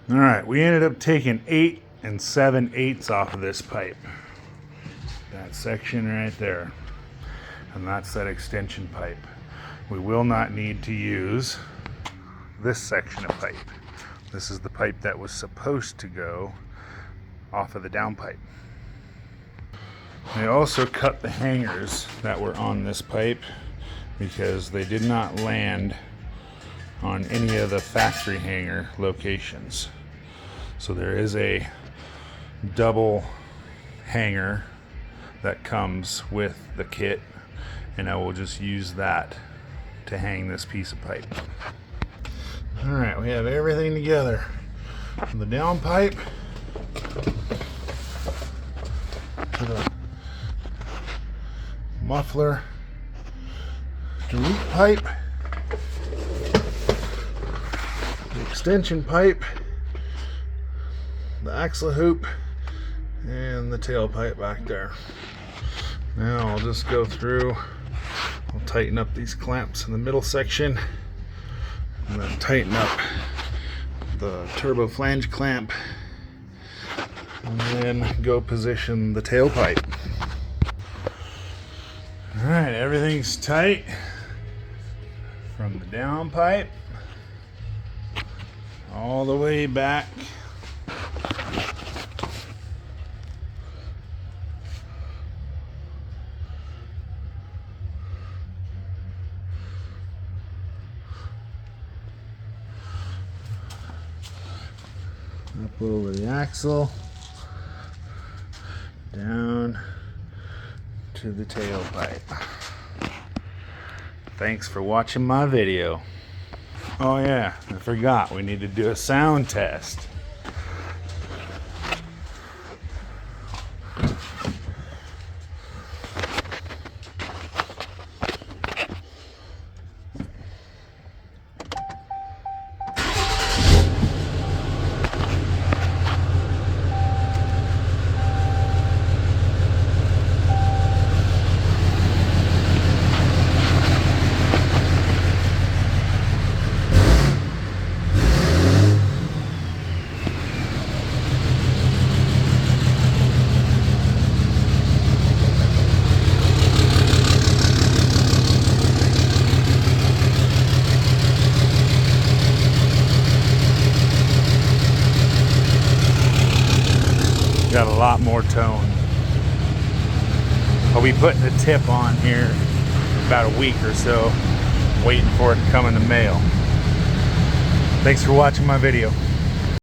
All right, we ended up taking 8 7/8 off of this pipe. That section right there. And that's that extension pipe. We will not need to use this section of pipe. This is the pipe that was supposed to go off of the down pipe. They also cut the hangers that were on this pipe because they did not land on any of the factory hanger locations. So there is a double hanger that comes with the kit, and I will just use that to hang this piece of pipe. All right, we have everything together. From the down pipe to the muffler, delete pipe, the extension pipe, the axle hoop, and the tailpipe back there. Now I'll just go through, I'll tighten up these clamps in the middle section, and then tighten up the turbo flange clamp, and then go position the tailpipe. Alright, everything's tight from the down pipe all the way back up over the axle, down to the tailpipe. Thanks for watching my video. Oh yeah, I forgot, we need to do a sound test. Got a lot more tone. I'll be putting the tip on here in about a week or so, waiting for it to come in the mail. Thanks for watching my video.